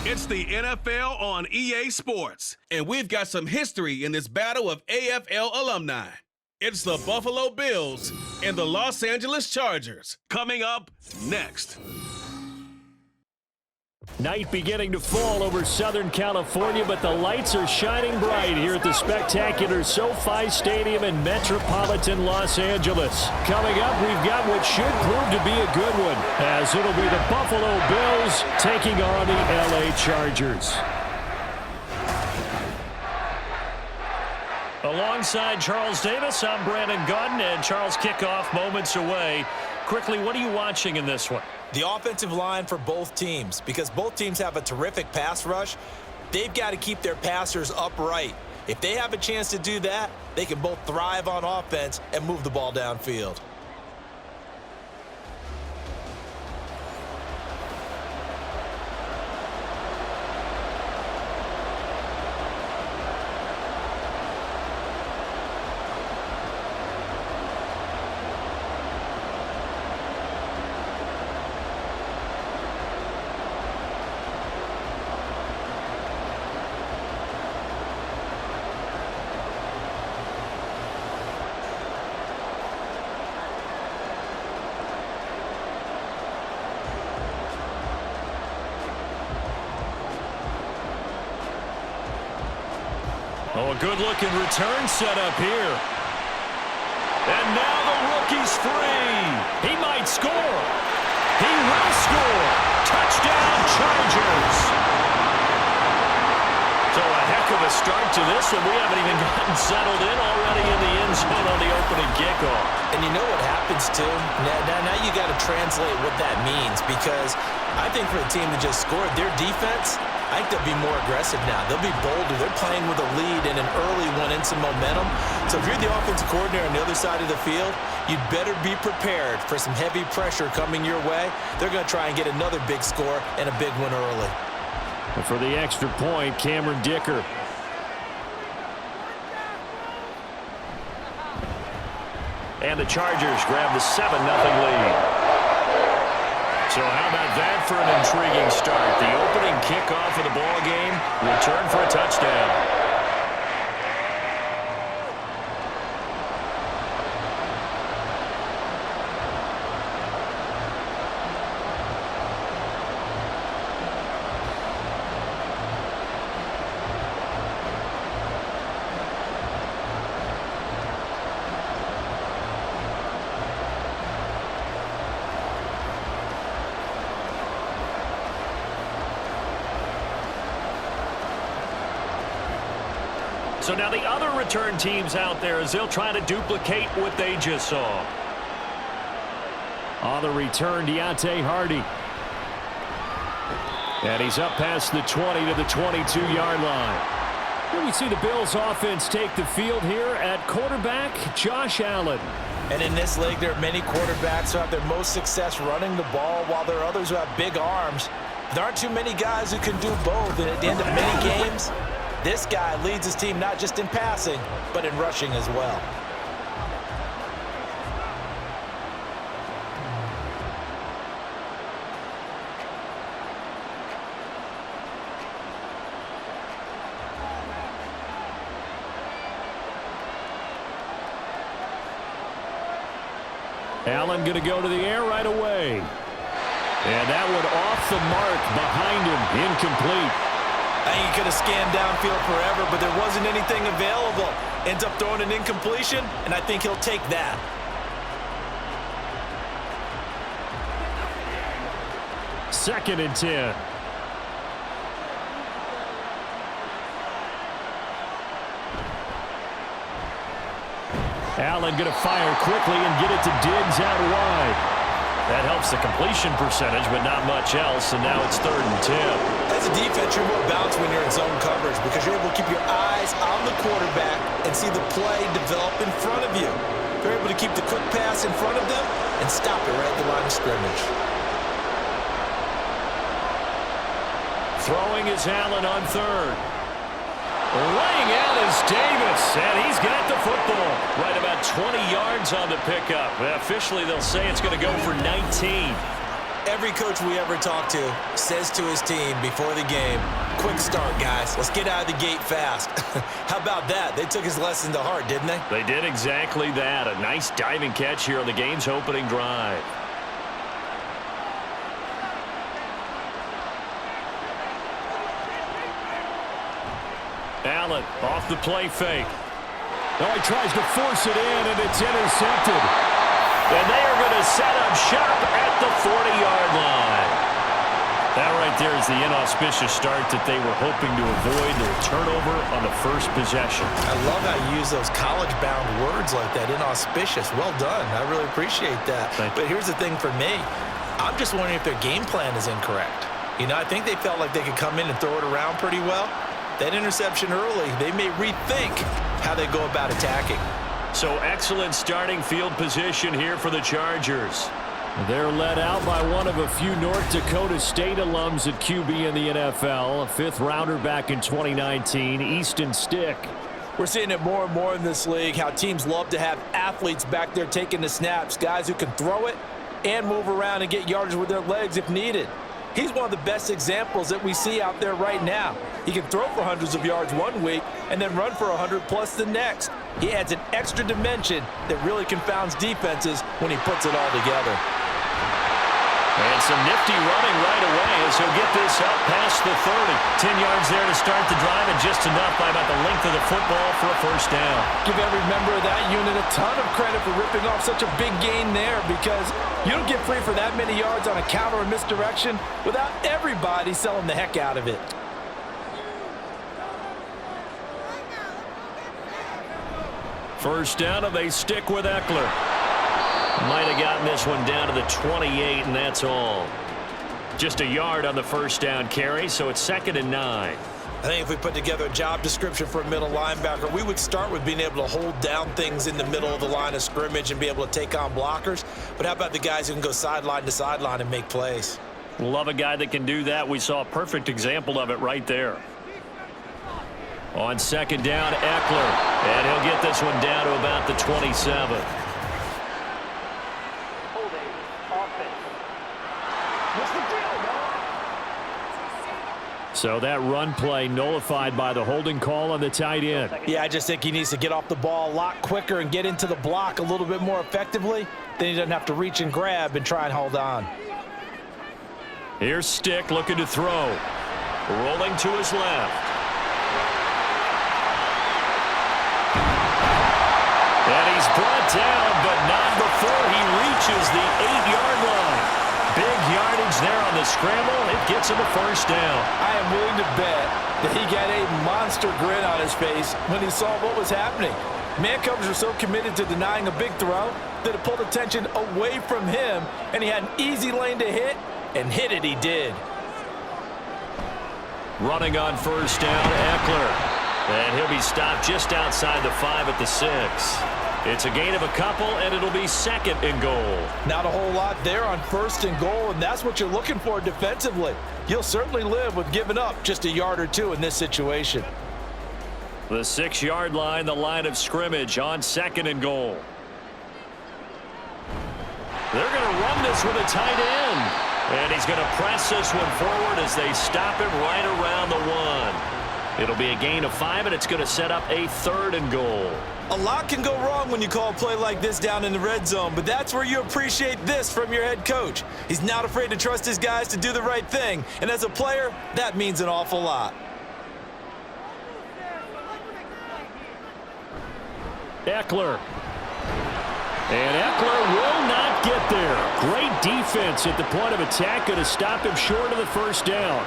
It's the NFL on EA Sports, and we've got some history in this battle of AFL alumni. It's the Buffalo Bills and the Los Angeles Chargers. Coming up next. Night beginning to fall over Southern California, but the lights are shining bright here at the spectacular SoFi Stadium in metropolitan Los Angeles. Coming up, we've got what should prove to be a good one, as it'll be the Buffalo Bills taking on the LA Chargers. Alongside Charles Davis, I'm Brandon Gaudin, and Charles, kickoff moments away. Quickly, what are you watching in this one? The offensive line for both teams, because both teams have a terrific pass rush. They've got to keep their passers upright. If they have a chance to do that, they can both thrive on offense and move the ball downfield. Oh, a good-looking return set up here. And now the rookie's free. He might score. He will score. Touchdown, Chargers. So a heck of a start to this one. We haven't even gotten settled in already in the end zone on the opening kickoff. And you know what happens, too? Now you got to translate what that means, because I think for a team that just scored, their defense, I think they'll be more aggressive now. They'll be bolder. They're playing with a lead and an early one and some momentum. So if you're the offensive coordinator on the other side of the field, you'd better be prepared for some heavy pressure coming your way. They're going to try and get another big score and a big one early. And for the extra point, Cameron Dicker. And the Chargers grab the 7-0 lead. So how about that for an intriguing start? The opening kickoff of the ball game, return for a touchdown. So now the other return teams out there, as they'll try to duplicate what they just saw. On the return, Deontay Hardy. And he's up past the 20 to the 22-yard line. And we see the Bills offense take the field here at quarterback, Josh Allen. And in this league, there are many quarterbacks who have their most success running the ball, while there are others who have big arms. There aren't too many guys who can do both, and at the end of many games, this guy leads his team not just in passing, but in rushing as well. Allen going to go to the air right away. And that one off the mark behind him, incomplete. I think he could have scanned downfield forever, but there wasn't anything available. Ends up throwing an incompletion, and I think he'll take that. Second and 10. Allen going to fire quickly and get it to Diggs out wide. That helps the completion percentage, but not much else, and now it's 3rd and 10. As a defense, you're more balanced when you're in zone coverage because you're able to keep your eyes on the quarterback and see the play develop in front of you. You're able to keep the quick pass in front of them and stop it right at the line of scrimmage. Throwing is Allen on 3rd. Laying out is Davis, and he's got the football. Right about 20 yards on the pickup. Officially, they'll say it's going to go for 19. Every coach we ever talk to says to his team before the game, quick start, guys. Let's get out of the gate fast. How about that? They took his lesson to heart, didn't they? They did exactly that. A nice diving catch here on the game's opening drive. Allen off the play fake. Oh, he tries to force it in, and it's intercepted. And they are going to set up shop at the 40-yard line. That right there is the inauspicious start that they were hoping to avoid, the turnover on the first possession. I love how you use those college-bound words like that, inauspicious. Well done. I really appreciate that. But here's the thing for me. I'm just wondering if their game plan is incorrect. You know, I think they felt like they could come in and throw it around pretty well. That interception early, they may rethink how they go about attacking. So excellent starting field position here for the Chargers. They're led out by one of a few North Dakota State alums at QB in the NFL, a fifth-rounder back in 2019, Easton Stick. We're seeing it more and more in this league, how teams love to have athletes back there taking the snaps, guys who can throw it and move around and get yardage with their legs if needed. He's one of the best examples that we see out there right now. He can throw for hundreds of yards one week and then run for 100+ the next. He adds an extra dimension that really confounds defenses when he puts it all together. And some nifty running right away as he'll get this up past the 30. 10 yards there to start the drive, and just enough by about the length of the football for a first down. Give every member of that unit a ton of credit for ripping off such a big gain there, because you don't get free for that many yards on a counter or misdirection without everybody selling the heck out of it. First down, and they stick with Eckler. Might have gotten this one down to the 28, and that's all. Just a yard on the first down carry, so it's 2nd and 9. I think if we put together a job description for a middle linebacker, we would start with being able to hold down things in the middle of the line of scrimmage and be able to take on blockers. But how about the guys who can go sideline to sideline and make plays? Love a guy that can do that. We saw a perfect example of it right there. On 2nd down, Eckler. And he'll get this one down to about the 27. So that run play nullified by the holding call on the tight end. Yeah, I just think he needs to get off the ball a lot quicker and get into the block a little bit more effectively. Then he doesn't have to reach and grab and try and hold on. Here's Stick looking to throw. Rolling to his left. And he's brought down, but not before he reaches the 8-yard line. Big yardage there on the scramble. It gets him a first down. I am willing to bet that he got a monster grin on his face when he saw what was happening. Man coverage were so committed to denying a big throw that it pulled attention away from him, and he had an easy lane to hit, and hit it he did. Running on first down, Eckler. And he'll be stopped just outside the 5 at the 6. It's a gain of a couple, and it'll be 2nd and goal. Not a whole lot there on 1st and goal, and that's what you're looking for defensively. You'll certainly live with giving up just a yard or two in this situation. The 6-yard line, the line of scrimmage on 2nd and goal. They're going to run this with a tight end. And he's going to press this one forward as they stop him right around the 1. It'll be a gain of 5, and it's going to set up a 3rd and goal. A lot can go wrong when you call a play like this down in the red zone, but that's where you appreciate this from your head coach. He's not afraid to trust his guys to do the right thing, and as a player, that means an awful lot. Eckler. And Eckler will not get there. Great defense at the point of attack, going to stop him short of the first down.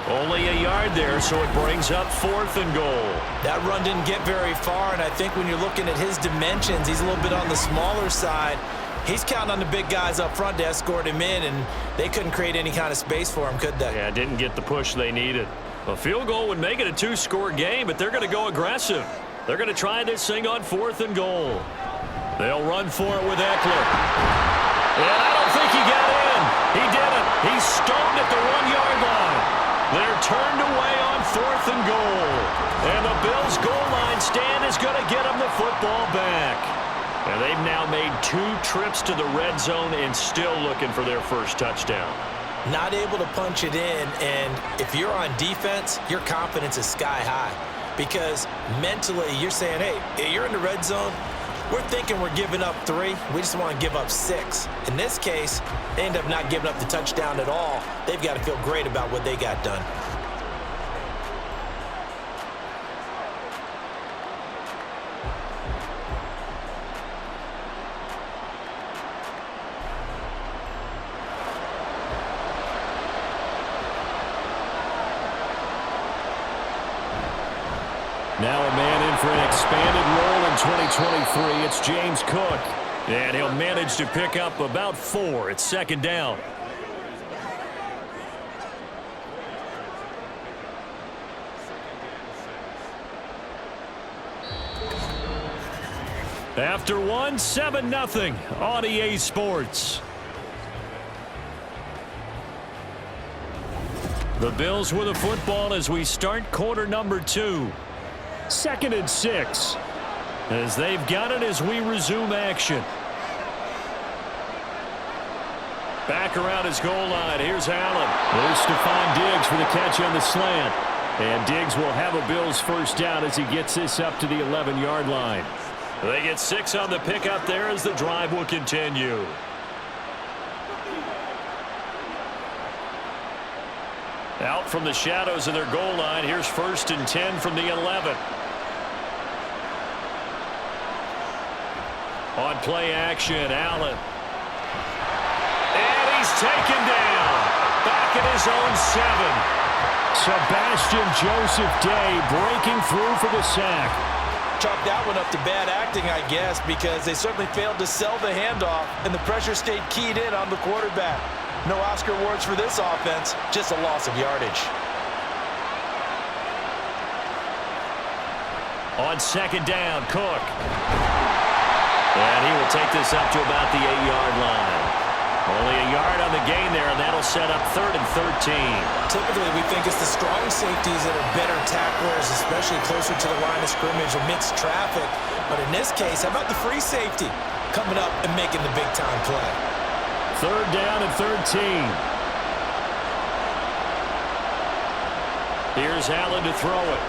Only a yard there, so it brings up 4th and goal. That run didn't get very far, and I think when you're looking at his dimensions, he's a little bit on the smaller side. He's counting on the big guys up front to escort him in, and they couldn't create any kind of space for him, could they? Yeah, didn't get the push they needed. A field goal would make it a 2-score game, but they're going to go aggressive. They're going to try this thing on 4th and goal. They'll run for it with Eckler. And I don't think he got in. He didn't. He's stoned at the 1-yard line. They're turned away on 4th and goal. And the Bills' goal line stand is going to get them the football back. And they've now made 2 trips to the red zone and still looking for their first touchdown. Not able to punch it in, and if you're on defense, your confidence is sky high. Because mentally, you're saying, hey, you're in the red zone. We're thinking we're giving up 3. We just want to give up 6. In this case, they end up not giving up the touchdown at all. They've got to feel great about what they got done. Now a man in for an expanded role in 2023. It's James Cook. And he'll manage to pick up about 4. It's second down. After 1, 7-0 on EA Sports. The Bills with the football as we start quarter number 2. 2nd and 6. As they've got it as we resume action. Back around his goal line. Here's Allen. There's Stephon Diggs for the catch on the slant. And Diggs will have a Bills first down as he gets this up to the 11-yard line. They get 6 on the pickup there as the drive will continue. Out from the shadows of their goal line. Here's 1st and 10 from the 11. On play action, Allen. And he's taken down. Back at his own 7. Sebastian Joseph Day breaking through for the sack. Chalk that one up to bad acting, I guess, because they certainly failed to sell the handoff, and the pressure stayed keyed in on the quarterback. No Oscar awards for this offense, just a loss of yardage. On second down, Cook. And he will take this up to about the 8-yard line. Only a yard on the gain there, and that'll set up 3rd and 13. Typically, we think it's the strong safeties that are better tacklers, especially closer to the line of scrimmage amidst traffic. But in this case, how about the free safety coming up and making the big-time play? 3rd down and 13. Here's Allen to throw it.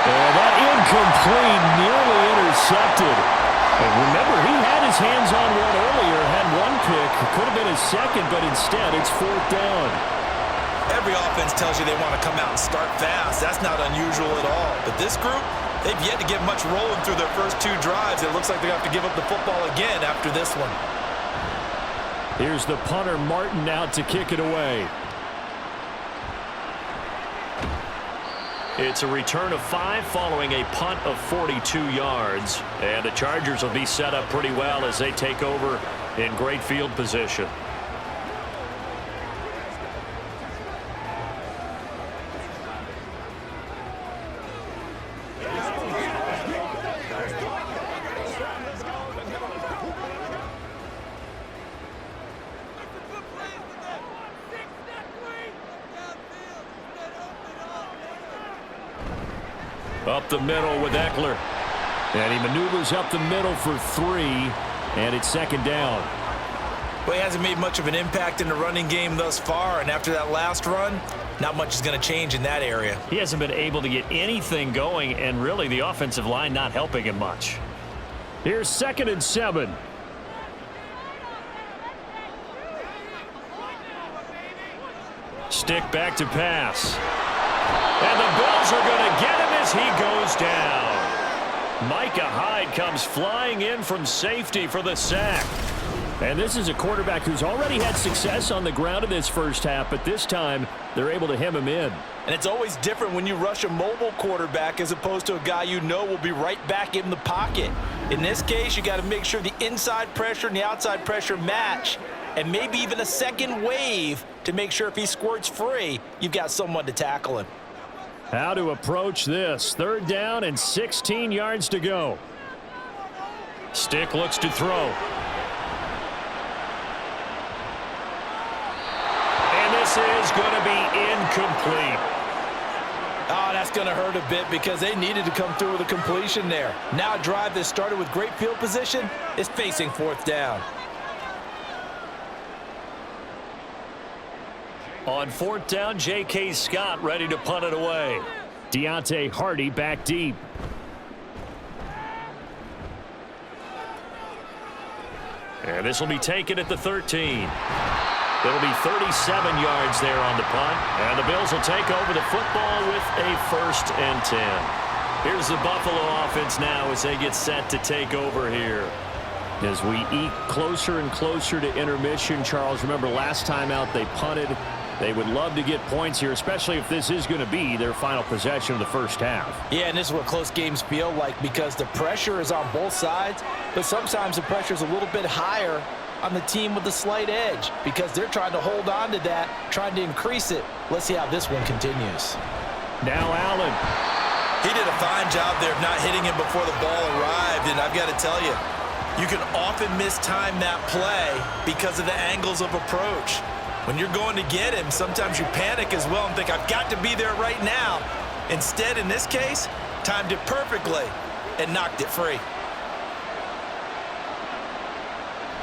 And that incomplete, nearly intercepted. And remember, he had his hands on one earlier, had one pick. Could have been his second, but instead it's 4th down. Every offense tells you they want to come out and start fast. That's not unusual at all. But this group, they've yet to get much rolling through their first 2 drives. It looks like they have to give up the football again after this one. Here's the punter, Martin, out to kick it away. It's a return of 5 following a punt of 42 yards. And the Chargers will be set up pretty well as they take over in great field position. Up the middle with Eckler. And he maneuvers up the middle for 3. And it's 2nd down. Well, he hasn't made much of an impact in the running game thus far. And after that last run, not much is going to change in that area. He hasn't been able to get anything going. And really, the offensive line not helping him much. Here's 2nd and 7. Stick back to pass. And the Bills are going to get him as he goes down. Micah Hyde comes flying in from safety for the sack. And this is a quarterback who's already had success on the ground in this first half, but this time they're able to hem him in. And it's always different when you rush a mobile quarterback as opposed to a guy you know will be right back in the pocket. In this case, you got to make sure the inside pressure and the outside pressure match, and maybe even a second wave to make sure if he squirts free, you've got someone to tackle him. How to approach this. 3rd down and 16 yards to go. Stick looks to throw. And this is going to be incomplete. Oh, that's going to hurt a bit because they needed to come through with a completion there. Now a drive that started with great field position is facing fourth down. On fourth down, J.K. Scott ready to punt it away. Deontay Hardy back deep. And this will be taken at the 13. It'll be 37 yards there on the punt. And the Bills will take over the football with a 1st and 10. Here's the Buffalo offense now as they get set to take over here. As we eke closer and closer to intermission, Charles, remember last time out they punted. They would love to get points here, especially if this is going to be their final possession of the first half. Yeah, and this is what close games feel like because the pressure is on both sides, but sometimes the pressure is a little bit higher on the team with the slight edge because they're trying to hold on to that, trying to increase it. Let's see how this one continues. Now Allen. He did a fine job there of not hitting him before the ball arrived, and I've got to tell you, you can often mistime that play because of the angles of approach. When you're going to get him, sometimes you panic as well and think, I've got to be there right now. Instead, in this case, timed it perfectly and knocked it free.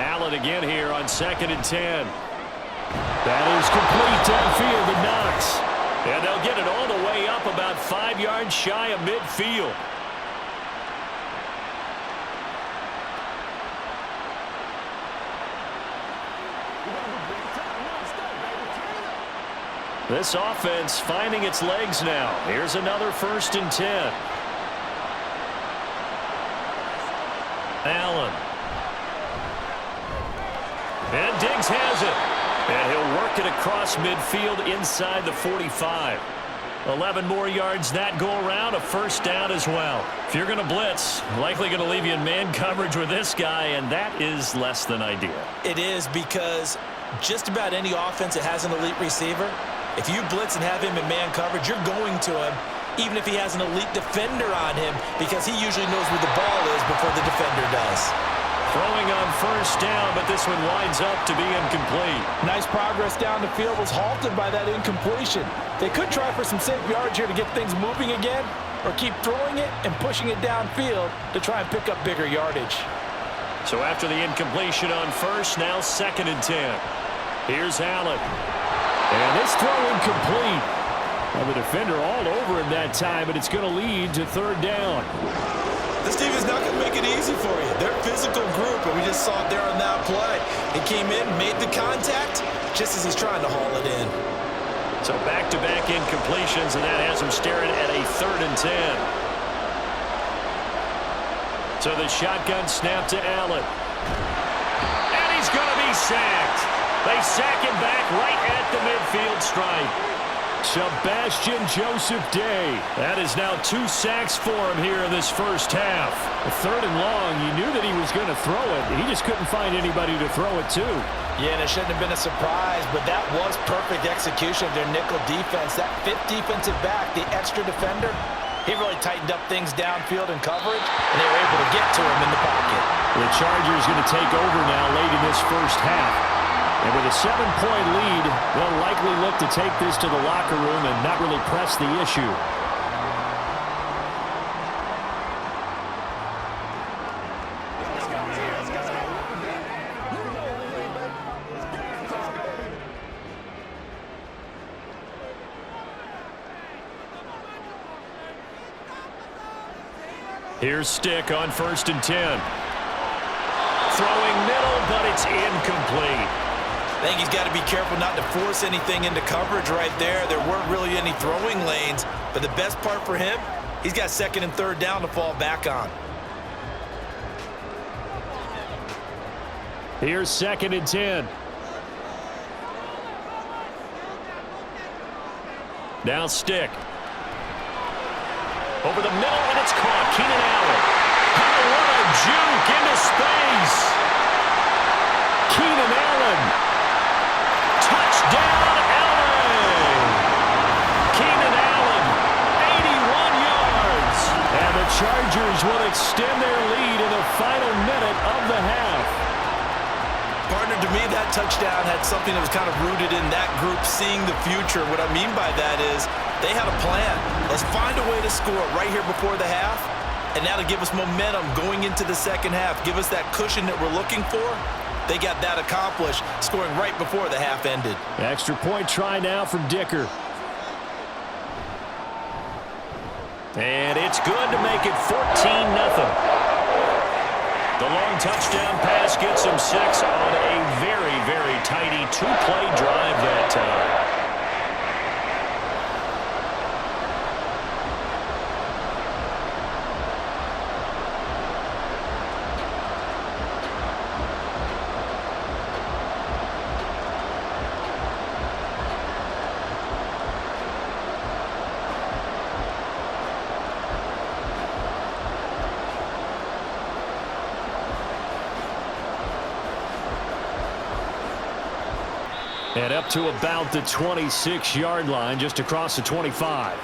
Allen again here on 2nd and 10. That is complete downfield to Knox. And they'll get it all the way up about 5 yards shy of midfield. This offense finding its legs now. Here's another 1st and 10. Allen. And Diggs has it. And he'll work it across midfield inside the 45. 11 more yards that go around, a 1st down as well. If you're going to blitz, likely going to leave you in man coverage with this guy, and that is less than ideal. It is because just about any offense that has an elite receiver, if you blitz and have him in man coverage, you're going to him, even if he has an elite defender on him, because he usually knows where the ball is before the defender does. Throwing on 1st down, but this one winds up to be incomplete. Nice progress down the field was halted by that incompletion. They could try for some safe yards here to get things moving again, or keep throwing it and pushing it downfield to try and pick up bigger yardage. So after the incompletion on 1st, now 2nd and 10. Here's Allen. And this throw incomplete. Well, the defender all over him that time, but it's going to lead to 3rd down. This team is not going to make it easy for you. They're a physical group, and we just saw it there on that play. He came in, made the contact, just as he's trying to haul it in. So back-to-back incompletions, and that has him staring at a 3rd and 10. So the shotgun snap to Allen. And he's going to be sacked. They sack him back right at the midfield stripe. Sebastian Joseph Day. That is now 2 sacks for him here in this first half. A 3rd and long, you knew that he was going to throw it. He just couldn't find anybody to throw it to. Yeah, and it shouldn't have been a surprise, but that was perfect execution of their nickel defense. That 5th defensive back, the extra defender, he really tightened up things downfield in coverage, and they were able to get to him in the pocket. The Chargers going to take over now late in this first half. And with a 7-point lead, they'll likely look to take this to the locker room and not really press the issue. Here's Stick on 1st and 10. Throwing middle, but it's incomplete. I think he's got to be careful not to force anything into coverage right there. There weren't really any throwing lanes, but the best part for him, he's got 2nd and 3rd down to fall back on. Here's 2nd and 10. Now Stick. Over the middle, and it's caught. Keenan Allen. Oh, what a juke into space. Keenan Allen. Touchdown, LA. Keenan Allen, 81 yards. And the Chargers will extend their lead in the final minute of the half. Partner, Leonard, to me, that touchdown had something that was kind of rooted in that group seeing the future. What I mean by that is they had a plan. Let's find a way to score right here before the half, and that'll give us momentum going into the second half, give us that cushion that we're looking for. They got that accomplished, scoring right before the half ended. Extra point try now from Dicker. And it's good to make it 14-0. The long touchdown pass gets him 6 on a very, very tidy two-play drive that time. And up to about the 26-yard line, just across the 25.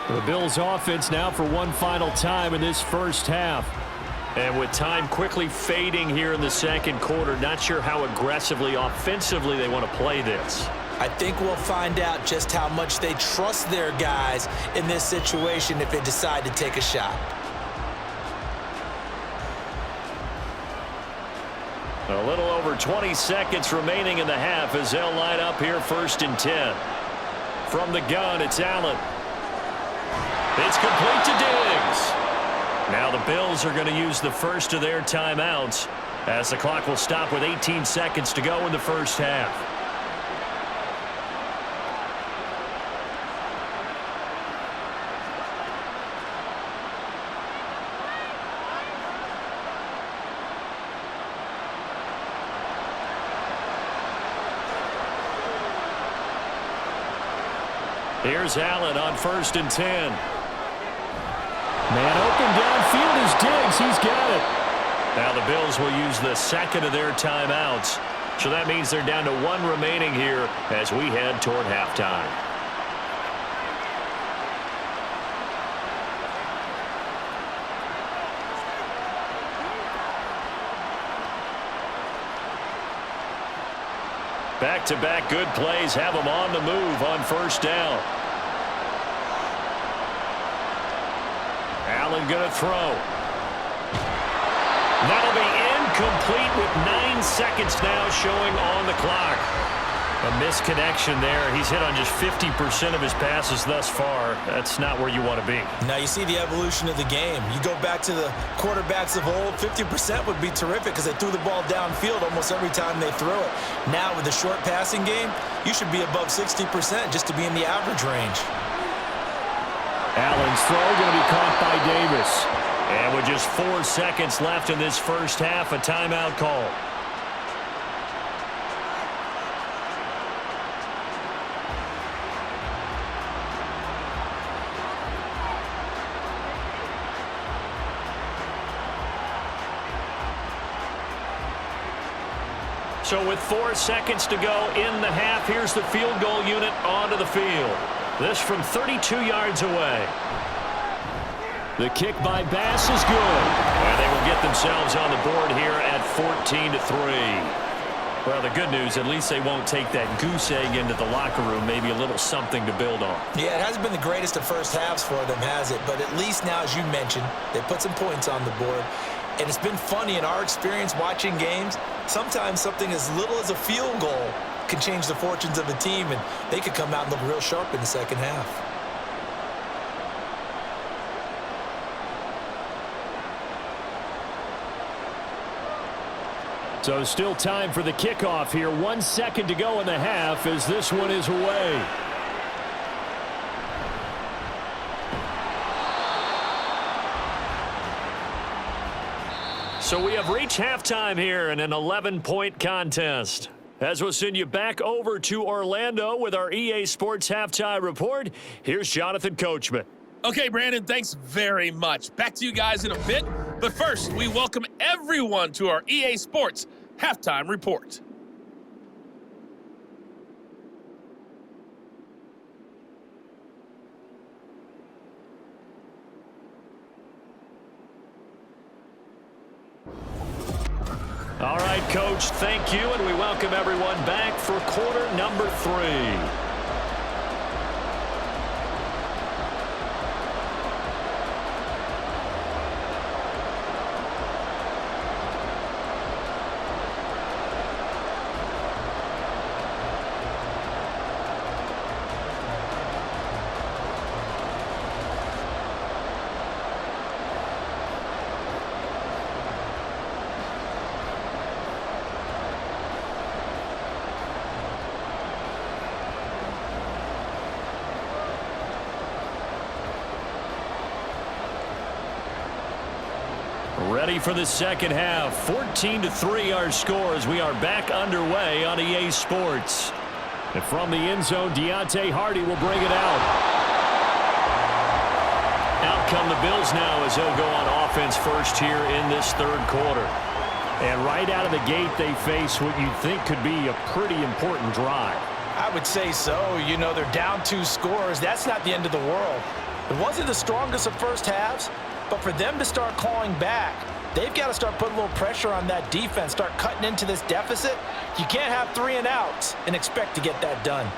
The Bills offense now for one final time in this first half. And with time quickly fading here in the second quarter, not sure how aggressively, offensively they want to play this. I think we'll find out just how much they trust their guys in this situation if they decide to take a shot. A little over 20 seconds remaining in the half as they'll line up here 1st and 10. From the gun, it's Allen. It's complete to Diggs. Now the Bills are going to use the first of their timeouts as the clock will stop with 18 seconds to go in the first half. Here's Allen on 1st and 10. Man open downfield is Diggs. He's got it. Now the Bills will use the second of their timeouts. So that means they're down to 1 remaining here as we head toward halftime. Back-to-back good plays have them on the move on 1st down. Allen going to throw. That'll be incomplete with 9 seconds now showing on the clock. A misconnection there. He's hit on just 50% of his passes thus far. That's not where you want to be. Now you see the evolution of the game. You go back to the quarterbacks of old, 50% would be terrific because they threw the ball downfield almost every time they threw it. Now with the short passing game, you should be above 60% just to be in the average range. Allen's throw going to be caught by Davis. And with just 4 seconds left in this first half, a timeout call. So with 4 seconds to go in the half, here's the field goal unit onto the field. This from 32 yards away. The kick by Bass is good. And they will get themselves on the board here at 14-3. Well, the good news, at least they won't take that goose egg into the locker room. Maybe a little something to build on. Yeah, it hasn't been the greatest of first halves for them, has it? But at least now, as you mentioned, they put some points on the board. And it's been funny in our experience watching games. Sometimes something as little as a field goal can change the fortunes of a team, and they could come out and look real sharp in the second half. So still time for the kickoff here. 1 second to go in the half as this one is away. So we have reached halftime here in an 11-point contest. As we'll send you back over to Orlando with our EA Sports Halftime Report, here's Jonathan Coachman. Okay, Brandon, thanks very much. Back to you guys in a bit. But first, we welcome everyone to our EA Sports Halftime Report. All right, Coach, thank you, and we welcome everyone back for quarter number 3. Ready for the second half. 14-3 our scores. We are back underway on EA Sports. And from the end zone, Deontay Hardy will bring it out. Out come the Bills now as they'll go on offense first here in this third quarter. And right out of the gate, they face what you think could be a pretty important drive. I would say so. You know, they're down 2 scores. That's not the end of the world. It wasn't the strongest of first halves, but for them to start clawing back, they've got to start putting a little pressure on that defense, start cutting into this deficit. You can't have 3 and outs and expect to get that done.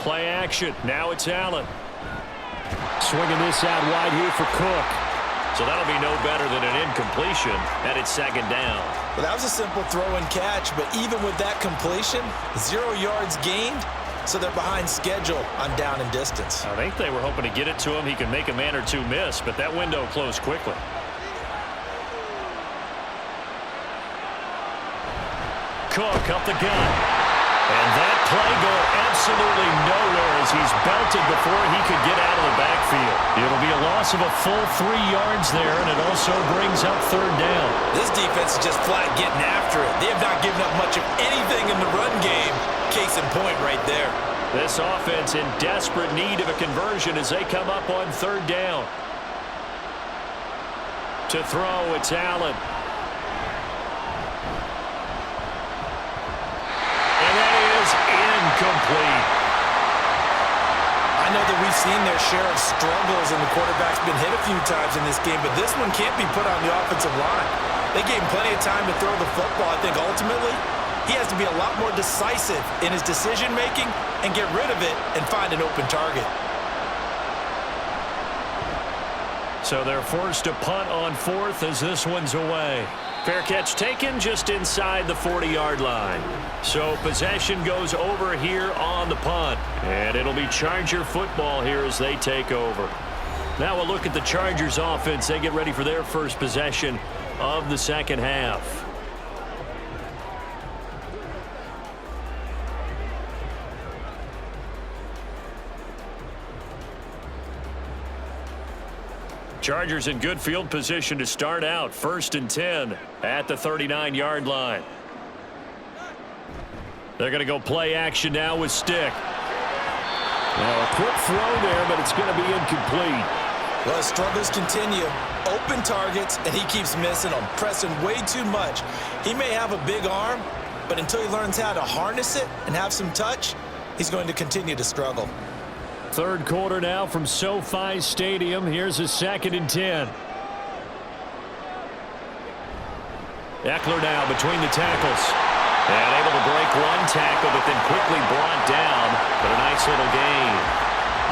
Play action. Now it's Allen. Swinging this out wide here for Cook. So that'll be no better than an incompletion, and it's second down. Well, that was a simple throw and catch, but even with that completion, 0 yards gained. So they're behind schedule on down and distance. I think they were hoping to get it to him. He could make a man or 2 miss, but that window closed quickly. Cook up the gut. And that play going absolutely nowhere as he's belted before he could get out of the backfield. It'll be a loss of a full 3 yards there, and it also brings up third down. This defense is just flat getting after it. They have not given up much of anything in the run game. Case in point right there. This offense in desperate need of a conversion as they come up on third down. To throw, it's Allen. And that is incomplete. I know that we've seen their share of struggles and the quarterback's been hit a few times in this game, but this one can't be put on the offensive line. They gave him plenty of time to throw the football. I think ultimately he has to be a lot more decisive in his decision-making and get rid of it and find an open target. So they're forced to punt on fourth as this one's away. Fair catch taken just inside the 40-yard line. So possession goes over here on the punt. And it'll be Charger football here as they take over. Now we'll look at the Chargers offense. They get ready for their first possession of the second half. Chargers in good field position to start out. 1st and 10 at the 39-yard line. They're going to go play action now with Stick. Now a quick throw there, but it's going to be incomplete. Well, his struggles continue. Open targets, and he keeps missing them, pressing way too much. He may have a big arm, but until he learns how to harness it and have some touch, he's going to continue to struggle. Third quarter now from SoFi Stadium. Here's a 2nd and 10. Eckler now between the tackles. And able to break one tackle, but then quickly brought down. But a nice little gain.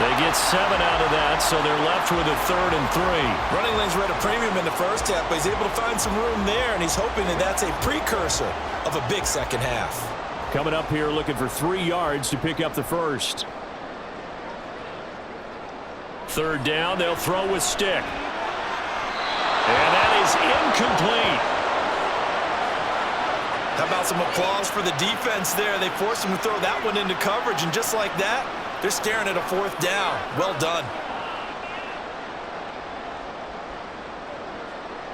They get 7 out of that, so they're left with a 3rd and 3. Running lanes were at a premium in the first half, but he's able to find some room there, and he's hoping that that's a precursor of a big second half. Coming up here looking for 3 yards to pick up the first. Third down, they'll throw with Stick. And that is incomplete. How about some applause for the defense there? They forced him to throw that one into coverage, and just like that, they're staring at a 4th down. Well done.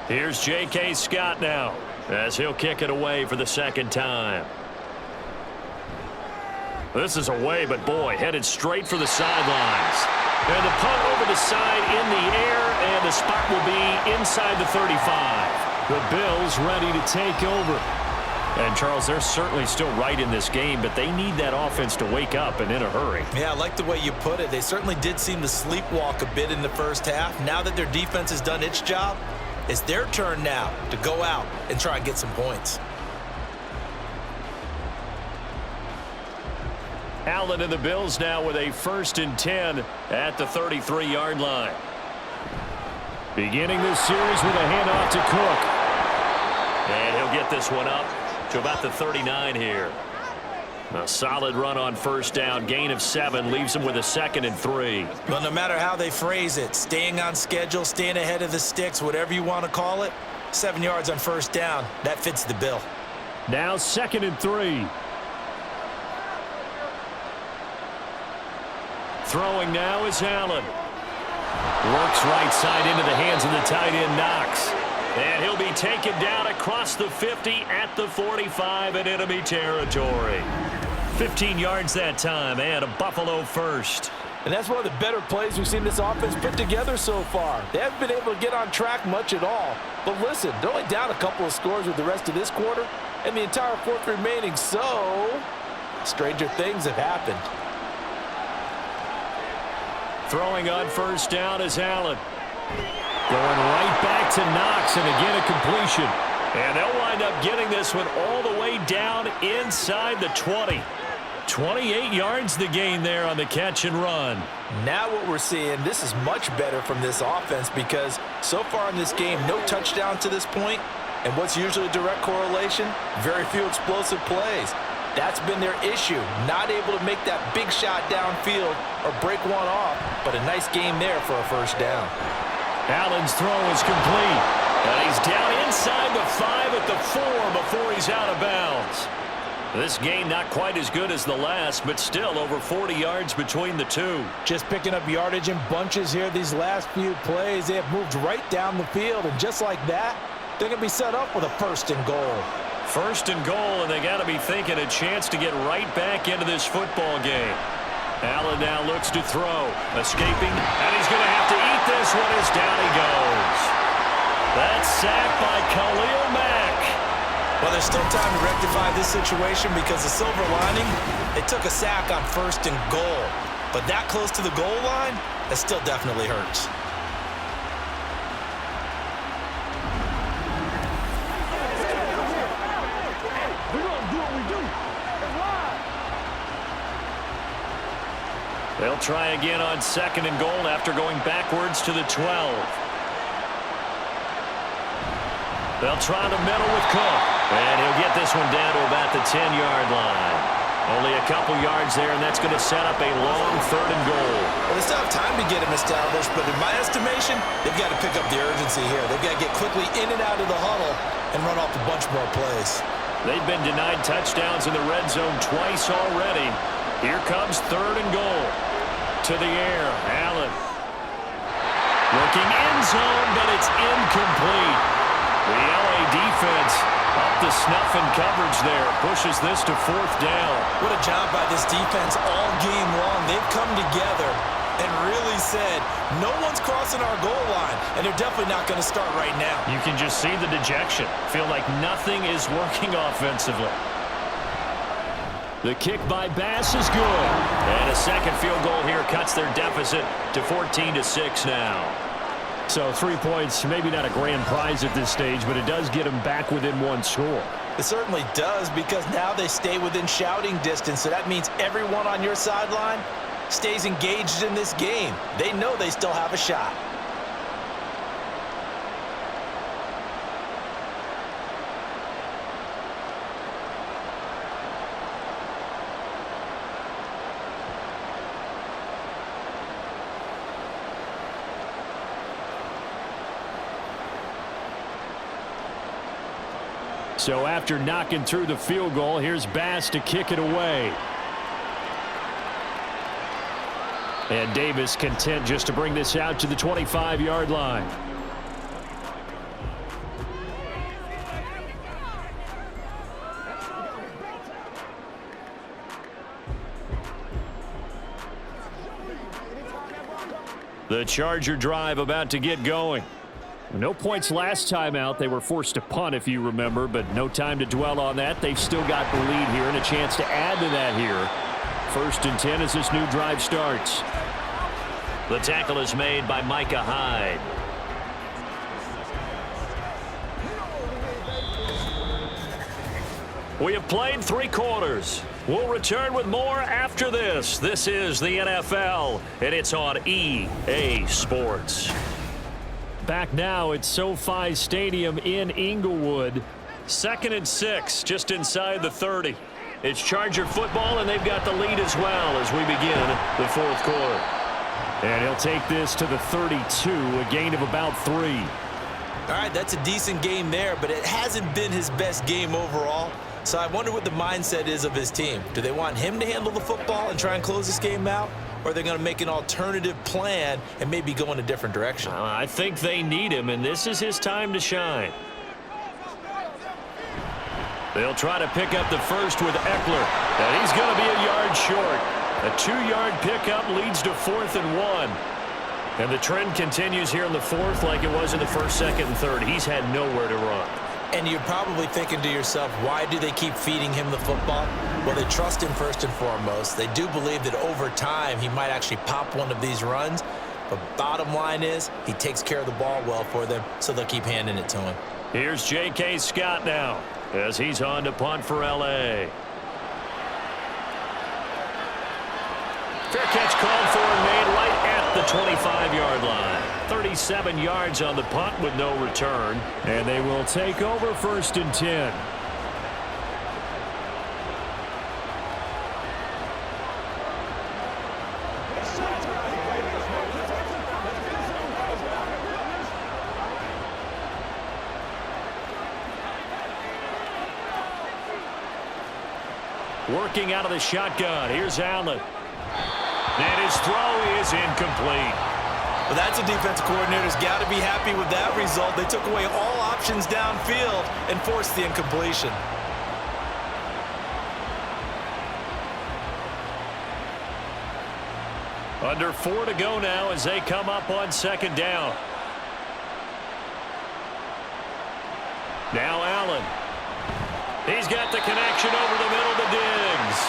Here's J.K. Scott now as he'll kick it away for the 2nd time. This is away, but boy, headed straight for the sidelines. And the punt over the side in the air, and the spot will be inside the 35. The Bills ready to take over. And, Charles, they're certainly still right in this game, but they need that offense to wake up and in a hurry. Yeah, I like the way you put it. They certainly did seem to sleepwalk a bit in the first half. Now that their defense has done its job, It's their turn now to go out and try and get some points. Allen and the Bills now with a 1st and 10 at the 33-yard line. Beginning this series with a handoff to Cook. And he'll get this one up to about the 39 here. A solid run on 1st down. Gain of 7 leaves him with a 2nd and 3. But no matter how they phrase it, staying on schedule, staying ahead of the sticks, whatever you want to call it, 7 yards on 1st down, that fits the bill. Now 2nd and 3. Throwing now is Allen. Works right side into the hands of the tight end, Knox. And he'll be taken down across the 50 at the 45 in enemy territory. 15 yards that time and a Buffalo first. And that's one of the better plays we've seen this offense put together so far. They haven't been able to get on track much at all. But listen, they're only down a couple of scores with the rest of this quarter and the entire 4th remaining, so stranger things have happened. Throwing on 1st down is Allen. Going right back to Knox, and again a completion. And they'll wind up getting this one all the way down inside the 20. 28 yards the gain there on the catch and run. Now what we're seeing, this is much better from this offense because so far in this game, no touchdown to this point. And what's usually a direct correlation? Very few explosive plays. That's been their issue, not able to make that big shot downfield or break one off, but a nice game there for a 1st down. Allen's throw is complete, and he's down inside the 5 at the 4 before he's out of bounds. This gain not quite as good as the last, but still over 40 yards between the two. Just picking up yardage in bunches here these last few plays. They have moved right down the field, and just like that, they're going to be set up with a 1st and goal. 1st and goal, and they got to be thinking a chance to get right back into this football game. Allen now looks to throw, escaping, and he's going to have to eat this one as down he goes. That's sacked by Khalil Mack. Well, there's still time to rectify this situation because the silver lining, they took a sack on 1st and goal. But that close to the goal line, that still definitely hurts. They'll try again on 2nd and goal after going backwards to the 12. They'll try the middle with Cook. And he'll get this one down to about the 10-yard line. Only a couple yards there, and that's going to set up a long 3rd and goal. Well, they still have time to get him established, but in my estimation, they've got to pick up the urgency here. They've got to get quickly in and out of the huddle and run off a bunch more plays. They've been denied touchdowns in the red zone twice already. Here comes 3rd and goal. To the air, Allen. Looking end zone, but it's incomplete. The LA defense up to snuff in coverage there. Pushes this to 4th down. What a job by this defense all game long. They've come together and really said, no one's crossing our goal line, and they're definitely not going to start right now. You can just see the dejection. Feel like nothing is working offensively. The kick by Bass is good. And a 2nd field goal here cuts their deficit to 14-6 now. So 3 points, maybe not a grand prize at this stage, but it does get them back within 1 score. It certainly does because now they stay within shouting distance. So that means everyone on your sideline stays engaged in this game. They know they still have a shot. So after knocking through the field goal, here's Bass to kick it away. And Davis content just to bring this out to the 25-yard line. The Charger drive about to get going. No points last time out. They were forced to punt, if you remember, but no time to dwell on that. They've still got the lead here and a chance to add to that here. 1st and 10 as this new drive starts. The tackle is made by Micah Hyde. We have played 3 quarters. We'll return with more after this. This is the NFL, and it's on EA Sports. Back now at SoFi Stadium in Inglewood. 2nd and 6, just inside the 30. It's Charger football, and they've got the lead as well as we begin the 4th quarter. And he'll take this to the 32, a gain of about 3. All right, that's a decent game there, but it hasn't been his best game overall. So I wonder what the mindset is of his team. Do they want him to handle the football and try and close this game out? Or are they going to make an alternative plan and maybe go in a different direction? I think they need him, and this is his time to shine. They'll try to pick up the first with Eckler, and he's going to be a yard short. A 2-yard pickup leads to 4th and 1. And the trend continues here in the 4th like it was in the 1st, 2nd, and 3rd. He's had nowhere to run. And you're probably thinking to yourself, why do they keep feeding him the football? Well, they trust him first and foremost. They do believe that over time he might actually pop one of these runs. But bottom line is he takes care of the ball well for them, so they'll keep handing it to him. Here's J.K. Scott now as he's on to punt for L.A. Fair catch called for and made right at the 25-yard line. 37 yards on the punt with no return. And they will take over 1st and 10. Working out of the shotgun. Here's Allen. And his throw is incomplete. Well, that's a defense coordinator's got to be happy with that result. They took away all options downfield and forced the incompletion. Under 4 to go now as they come up on 2nd down. Now Allen. He's got the connection over the middle to Diggs.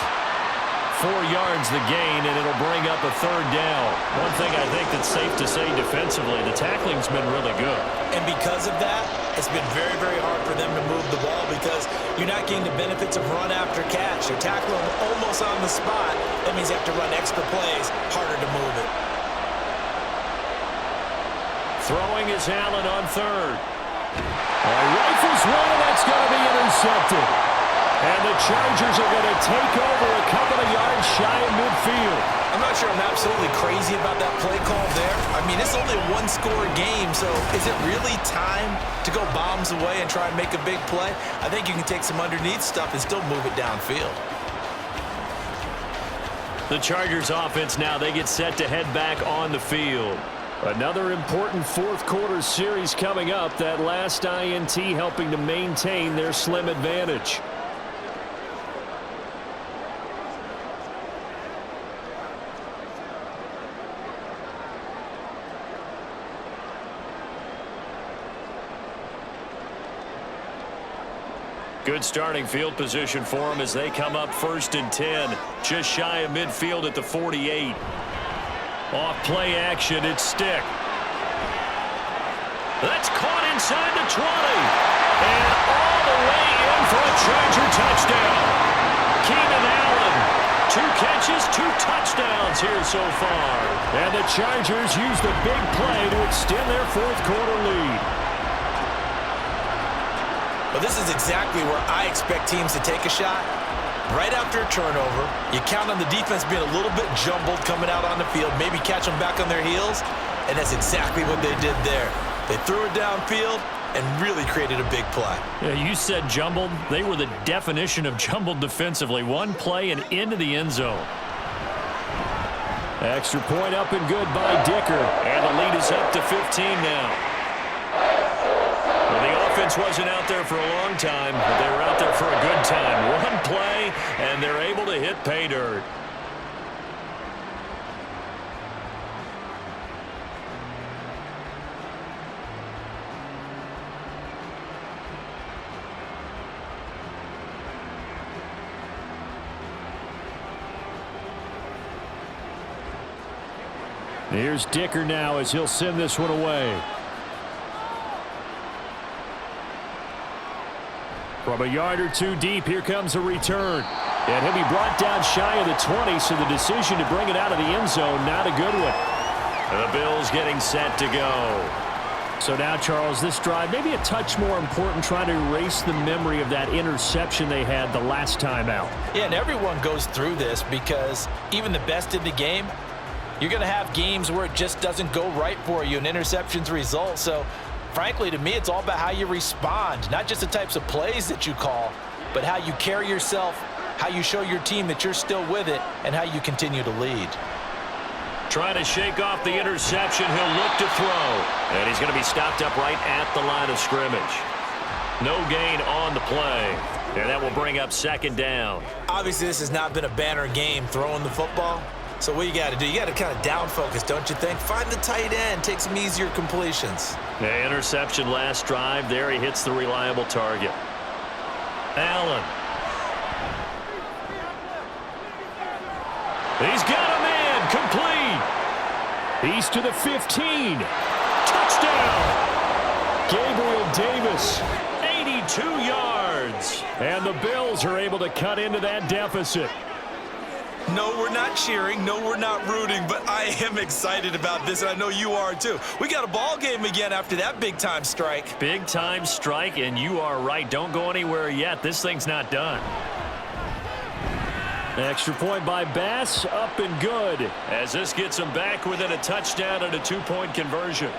4 yards the gain, and it'll bring up a 3rd down. One thing I think that's safe to say defensively, the tackling's been really good. And because of that, it's been very, very hard for them to move the ball because you're not getting the benefits of run after catch. You're tackling them almost on the spot. That means you have to run extra plays, harder to move it. Throwing is Allen on 3rd. Rifles one, and that's going to be intercepted. And the Chargers are going to take over a couple of yards shy of midfield. I'm not sure I'm absolutely crazy about that play call there. I mean, it's only a 1-score game, so is it really time to go bombs away and try and make a big play? I think you can take some underneath stuff and still move it downfield. The Chargers offense now, they get set to head back on the field. Another important 4th quarter series coming up. That last INT helping to maintain their slim advantage. Good starting field position for them as they come up 1st and 10. Just shy of midfield at the 48. Off play action, it's Stick. That's caught inside the 20. And all the way in for a Charger touchdown. Keenan Allen. 2 catches, 2 touchdowns here so far. And the Chargers use the big play to extend their 4th quarter lead. Well, this is exactly where I expect teams to take a shot. Right after a turnover, you count on the defense being a little bit jumbled coming out on the field, maybe catch them back on their heels, and that's exactly what they did there. They threw it downfield and really created a big play. Yeah, you said jumbled. They were the definition of jumbled defensively. One play and into the end zone. Extra point up and good by Dicker. And the lead is up to 15 now. Well, the offense wasn't out there for a long time, but they were out there for a good time. One play, and they're able to hit pay dirt. Here's Dicker now as he'll send this one away. From a yard or two deep, here comes a return. And he'll be brought down shy of the 20, so the decision to bring it out of the end zone, not a good one. The Bills getting set to go. So now, Charles, this drive maybe a touch more important, trying to erase the memory of that interception they had the last time out. Yeah, and everyone goes through this because even the best in the game, you're going to have games where it just doesn't go right for you and interceptions result. So, frankly, to me, it's all about how you respond, not just the types of plays that you call, but how you carry yourself, how you show your team that you're still with it, and how you continue to lead. Trying to shake off the interception. He'll look to throw. And he's going to be stopped up right at the line of scrimmage. No gain on the play. And that will bring up second down. Obviously, this has not been a banner game throwing the football. So what you got to do, you got to kind of down focus, don't you think? Find the tight end, take some easier completions. The interception last drive. There he hits the reliable target. Allen. He's got a man complete. He's to the 15. Touchdown. Gabriel Davis, 82 yards. And the Bills are able to cut into that deficit. No, we're not cheering. No, we're not rooting, but I am excited about this, and I know you are too. We got a ball game again after that big-time strike. Big-time strike, and you are right. Don't go anywhere yet. This thing's not done. Extra point by Bass, up and good, as this gets him back within a touchdown and a two-point conversion.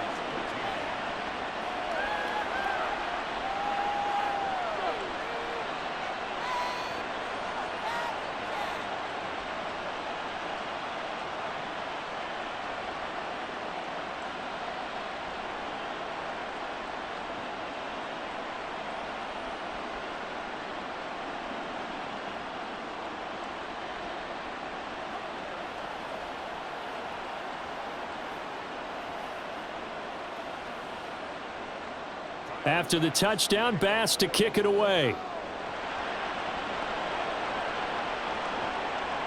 After the touchdown, Bass to kick it away.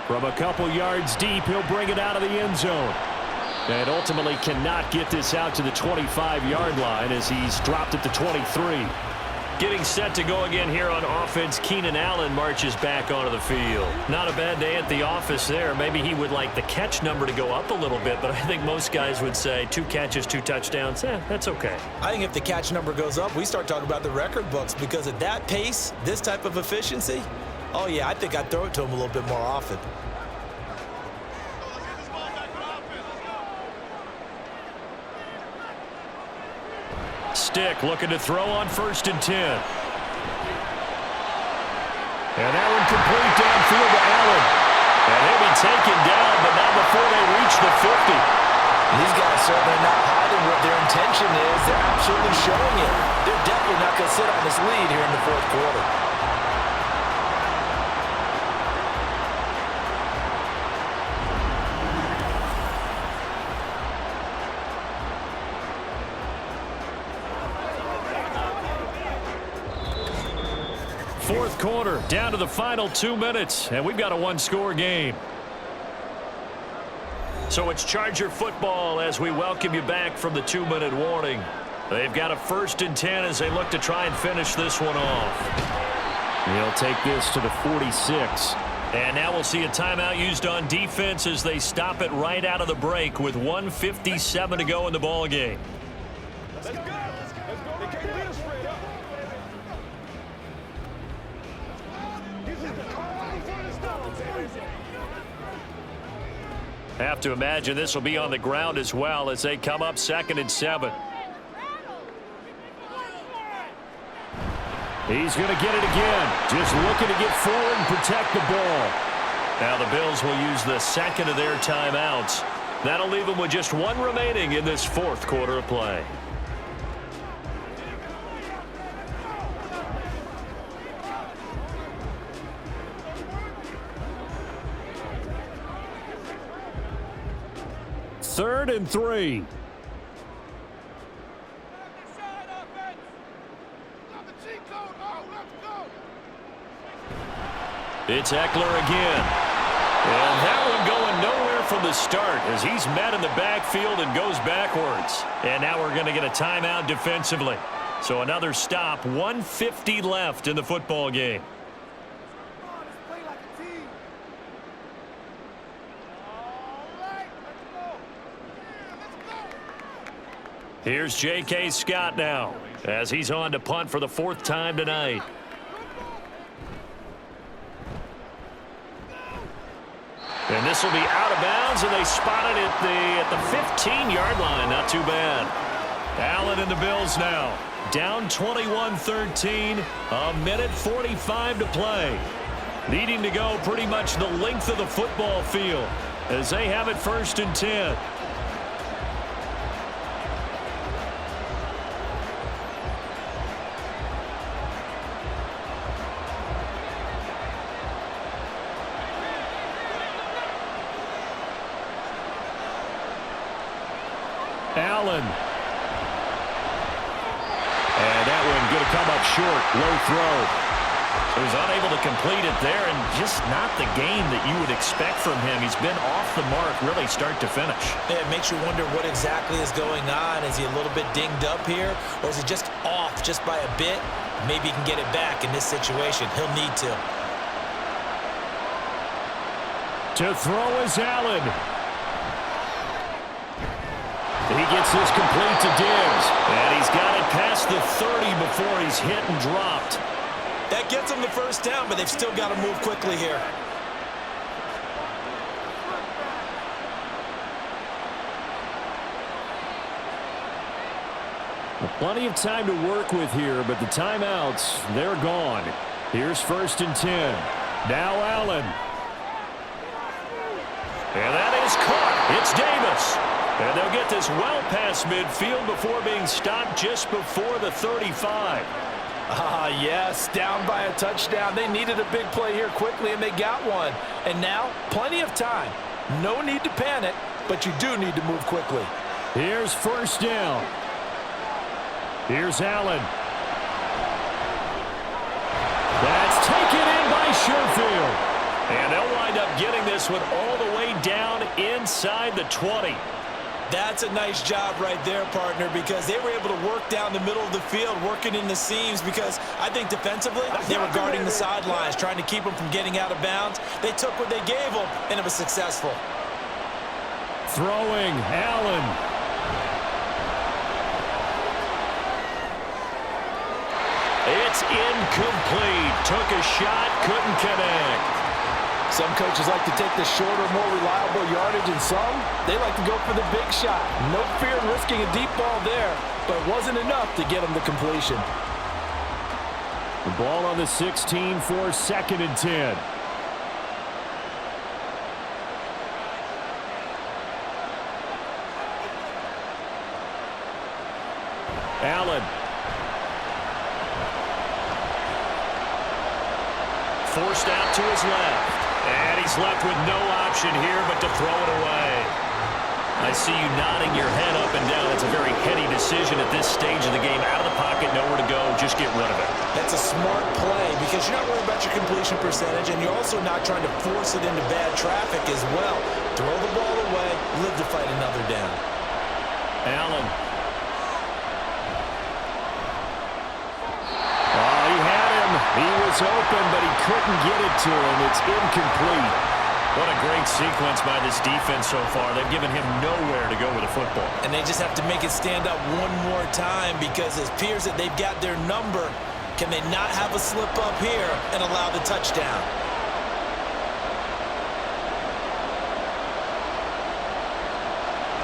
From a couple yards deep, he'll bring it out of the end zone. And ultimately cannot get this out to the 25-yard line as he's dropped at the 23. Getting set to go again here on offense, Keenan Allen marches back onto the field. Not a bad day at the office there. Maybe he would like the catch number to go up a little bit, but I think most guys would say 2 catches, 2 touchdowns. That's okay. I think if the catch number goes up, we start talking about the record books because at that pace, this type of efficiency, oh yeah, I think I'd throw it to him a little bit more often. Stick looking to throw on 1st and 10. And that one complete downfield to Allen. And he'll be taken down, but not before they reach the 50. These guys certainly not hiding what their intention is. They're absolutely showing it. They're definitely not going to sit on this lead here in the 4th quarter. Fourth quarter, down to the final 2 minutes, and we've got a one-score game. So it's Charger football as we welcome you back from the 2-minute warning. They've got a 1st and 10 as they look to try and finish this one off. He'll take this to the 46. And now we'll see a timeout used on defense as they stop it right out of the break with 1:57 to go in the ball game. Have to imagine this will be on the ground as well as they come up 2nd and 7. He's going to get it again. Just looking to get forward and protect the ball. Now the Bills will use the 2nd of their timeouts. That'll leave them with just 1 remaining in this 4th quarter of play. Third and 3. It's Eckler again. And that one going nowhere from the start as he's met in the backfield and goes backwards. And now we're going to get a timeout defensively. So another stop, 1:50 left in the football game. Here's J.K. Scott now as he's on to punt for the 4th time tonight. And this will be out of bounds, and they spotted it at the 15-yard line. Not too bad. Allen and the Bills now. Down 21-13, a minute 45 to play. Needing to go pretty much the length of the football field as they have it 1st and 10. Allen. And that one going to come up short. Low throw. So he's unable to complete it there, and just not the game that you would expect from him. He's been off the mark really start to finish. Yeah, it makes you wonder what exactly is going on. Is he a little bit dinged up here, or is it just off just by a bit? Maybe he can get it back in this situation. He'll need to. To throw is Allen. He gets this complete to Diggs, and he's got it past the 30 before he's hit and dropped. That gets him the 1st down, but they've still got to move quickly here. Plenty of time to work with here, but the timeouts, they're gone. Here's 1st and 10. Now Allen. And that is caught. It's Davis. And they'll get this well past midfield before being stopped just before the 35. Yes, down by a touchdown. They needed a big play here quickly, and they got one. And now, plenty of time. No need to panic, but you do need to move quickly. Here's 1st down. Here's Allen. That's taken in by Sherfield. And they'll wind up getting this one all the way down inside the 20. That's a nice job right there, partner, because they were able to work down the middle of the field, working in the seams, because I think defensively they were guarding the sidelines, trying to keep them from getting out of bounds. They took what they gave them, and it was successful. Throwing, Allen. It's incomplete. Took a shot, couldn't connect. Some coaches like to take the shorter, more reliable yardage, and some, they like to go for the big shot. No fear in risking a deep ball there, but it wasn't enough to get them the completion. The ball on the 16 for 2nd and 10. Allen. Forced out to his left. And he's left with no option here but to throw it away. I see you nodding your head up and down. It's a very heady decision at this stage of the game. Out of the pocket, nowhere to go. Just get rid of it. That's a smart play because you're not worried about your completion percentage, and you're also not trying to force it into bad traffic as well. Throw the ball away, live to fight another down. Allen. He had him. He was open, but he couldn't get it to him. It's incomplete. What a great sequence by this defense so far. They've given him nowhere to go with the football. And they just have to make it stand up one more time because it appears that they've got their number. Can they not have a slip up here and allow the touchdown?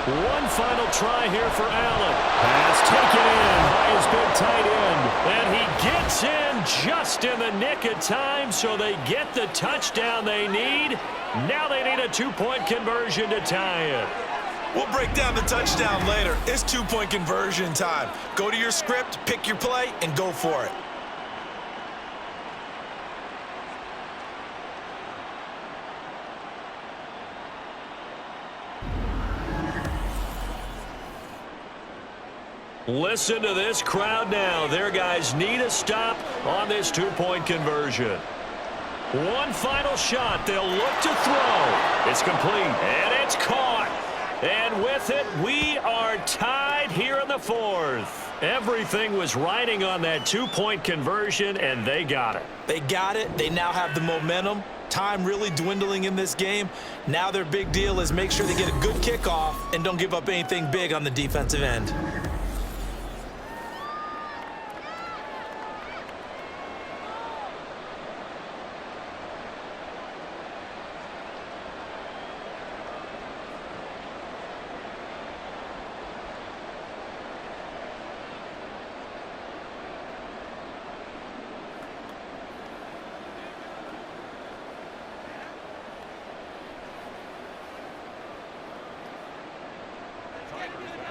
One final try here for Allen. Pass taken in by his big tight end. And he gets in just in the nick of time, so they get the touchdown they need. Now they need a 2-point conversion to tie it. We'll break down the touchdown later. It's 2-point conversion time. Go to your script, pick your play, and go for it. Listen to this crowd now. Their guys need a stop on this 2-point conversion. One final shot. They'll look to throw. It's complete, and it's caught. And with it, we are tied right here in the fourth. Everything was riding on that two-point conversion, and they got it. They got it. They now have the momentum. Time really dwindling in this game. Now their big deal is make sure they get a good kickoff and don't give up anything big on the defensive end.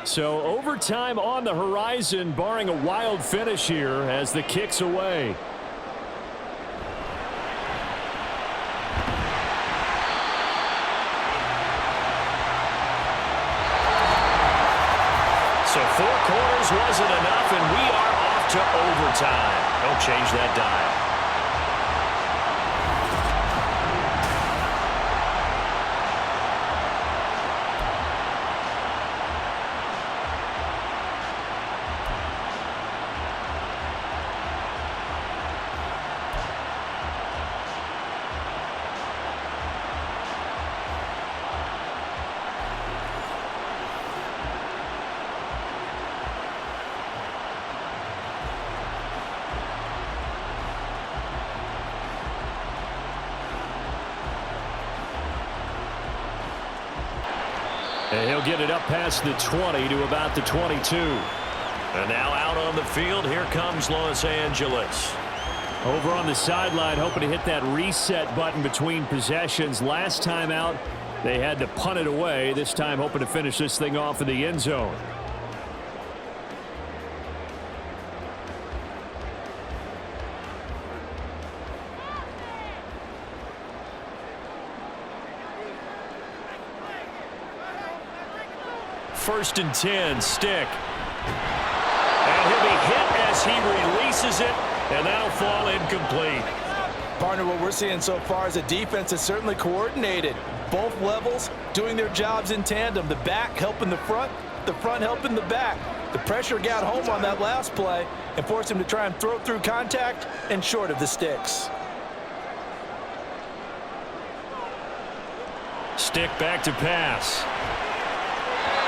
So overtime on the horizon, barring a wild finish here as the kick's away. So four quarters wasn't enough, and we are off to overtime. Don't change that dial. And he'll get it up past the 20 to about the 22. And now out on the field, here comes Los Angeles. Over on the sideline, hoping to hit that reset button between possessions. Last time out, they had to punt it away. This time, hoping to finish this thing off in the end zone. First and 10, Stick. And he'll be hit as he releases it, and that'll fall incomplete. Partner, what we're seeing so far is a defense is certainly coordinated. Both levels doing their jobs in tandem. The back helping the front helping the back. The pressure got home on that last play and forced him to try and throw through contact and short of the sticks. Stick back to pass.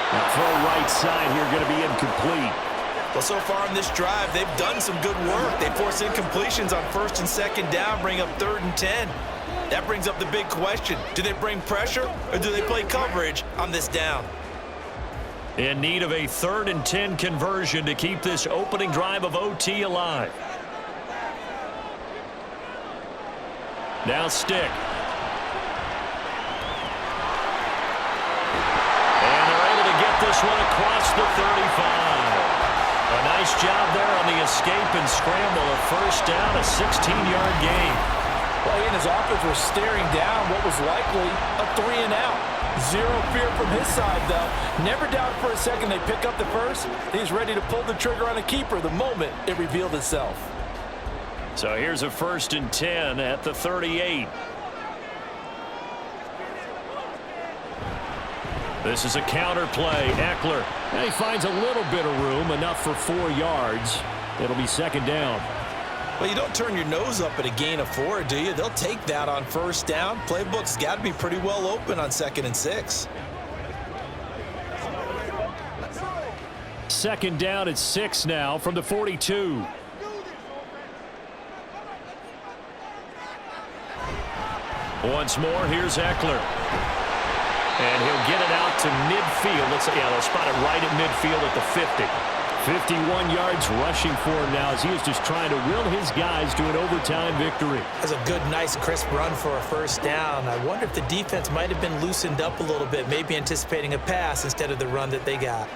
The throw right side here going to be incomplete. Well, so far in this drive, they've done some good work. They force incompletions on first and second down, bring up 3rd and 10. That brings up the big question. Do they bring pressure or do they play coverage on this down? In need of a 3rd and 10 conversion to keep this opening drive of OT alive. Now Stick. This one across the 35. A nice job there on the escape and scramble. A first down, a 16-yard gain. Well, he and his offense were staring down what was likely a 3-and-out. Zero fear from his side, though. Never doubted for a second they pick up the first. He's ready to pull the trigger on a keeper the moment it revealed itself. So here's a 1st and 10 at the 38. This is a counter play. Eckler. And he finds a little bit of room, enough for 4 yards. It'll be 2nd down. Well, you don't turn your nose up at a gain of 4, do you? They'll take that on first down. Playbook's got to be pretty well open on 2nd and 6. 2nd down at 6 now from the 42. Once more, here's Eckler. And he'll get it out to midfield. They'll spot it right at midfield at the 50. 51 yards rushing for him now as he is just trying to will his guys to an overtime victory. That's a good, nice, crisp run for a first down. I wonder if the defense might have been loosened up a little bit, maybe anticipating a pass instead of the run that they got.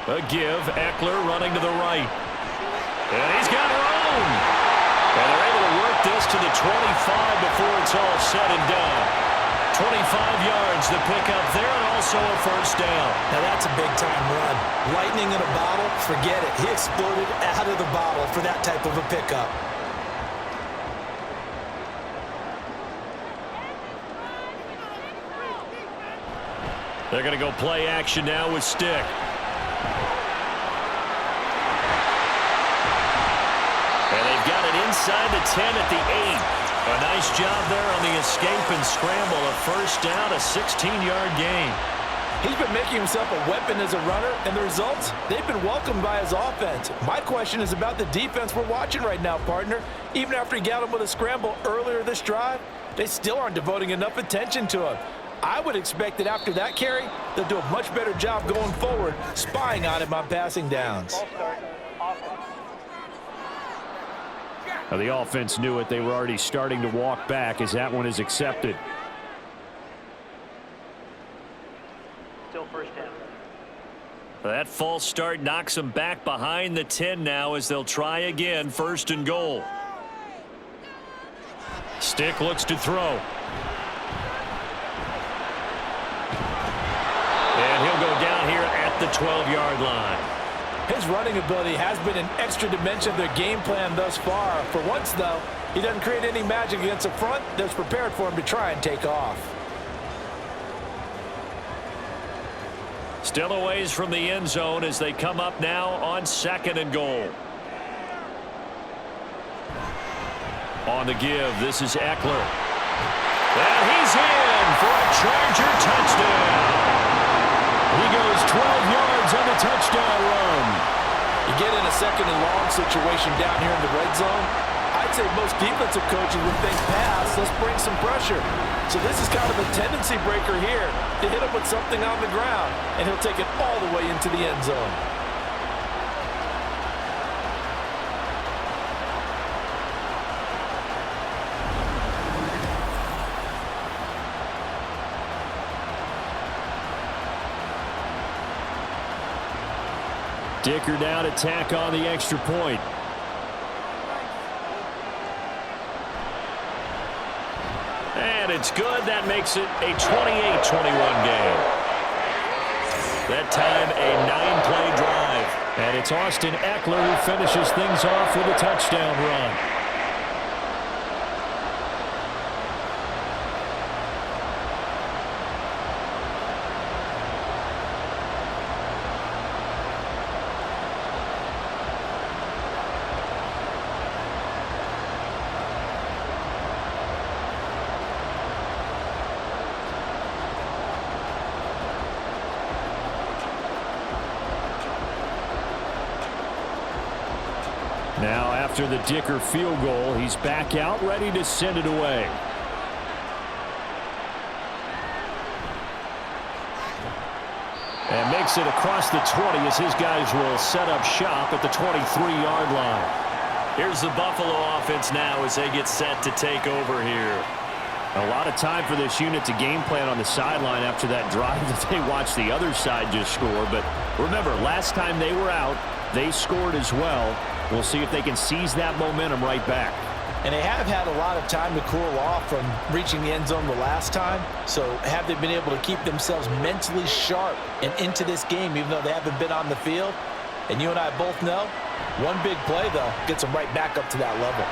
A give, Eckler running to the right. And he's got room. And they're able to work this to the 25 before it's all said and done. 25 yards to pick up there, and also a first down. Now that's a big-time run. Lightning in a bottle, forget it. He exploded out of the bottle for that type of a pickup. They're going to go play action now with Stick. And they've got it inside the 10 at the 8. A nice job there on the escape and scramble. A first down, a 16-yard gain. He's been making himself a weapon as a runner, and the results, they've been welcomed by his offense. My question is about the defense we're watching right now, partner. Even after he got him with a scramble earlier this drive, they still aren't devoting enough attention to him. I would expect that after that carry, they'll do a much better job going forward, spying on him on passing downs. Now, the offense knew it. They were already starting to walk back as that one is accepted. Still first down. That false start knocks them back behind the 10 now as they'll try again, first and goal. Stick looks to throw. And he'll go down here at the 12-yard line. His running ability has been an extra dimension of their game plan thus far. For once, though, he doesn't create any magic against the front that's prepared for him to try and take off. Still a ways from the end zone as they come up now on second and goal. On the give, this is Eckler. And he's in for a Charger touchdown. He goes 12 yards on the touchdown run. You get in a second and long situation down here in the red zone, I'd say most defensive coaches would think pass, let's bring some pressure. So this is kind of a tendency breaker here to hit him with something on the ground, and he'll take it all the way into the end zone. Dicker down to tack on the extra point. And it's good. That makes it a 28-21 game. That time a 9-play drive. And it's Austin Eckler who finishes things off with a touchdown run. Now after the Dicker field goal, he's back out ready to send it away. And makes it across the 20 as his guys will set up shop at the 23-yard line. Here's the Buffalo offense now as they get set to take over here. A lot of time for this unit to game plan on the sideline after that drive that they watched the other side just score. But remember, last time they were out, they scored as well. We'll see if they can seize that momentum right back. And they have had a lot of time to cool off from reaching the end zone the last time. So have they been able to keep themselves mentally sharp and into this game even though they haven't been on the field? And you and I both know, one big play, though, gets them right back up to that level.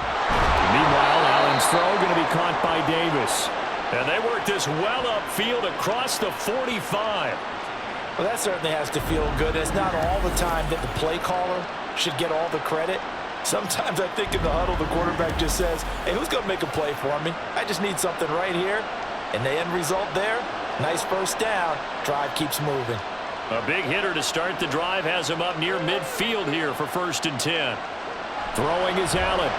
Meanwhile, Allen's throw going to be caught by Davis. And they work this well upfield across the 45. Well, that certainly has to feel good. It's not all the time that the play caller should get all the credit. Sometimes I think in the huddle, the quarterback just says, hey, who's going to make a play for me? I just need something right here. And the end result there, nice first down. Drive keeps moving. A big hitter to start the drive has him up near midfield here for 1st and 10. Throwing is Allen.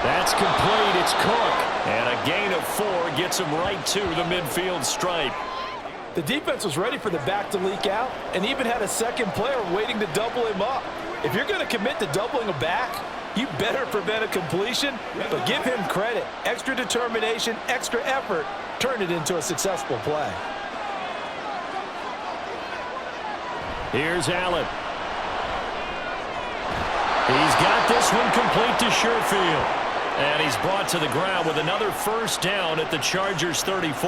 That's complete. It's Cook. And a gain of 4 gets him right to the midfield stripe. The defense was ready for the back to leak out and even had a second player waiting to double him up. If you're going to commit to doubling a back, you better prevent a completion, but give him credit. Extra determination, extra effort, turn it into a successful play. Here's Allen. He's got this one complete to Sherfield. And he's brought to the ground with another first down at the Chargers' 34.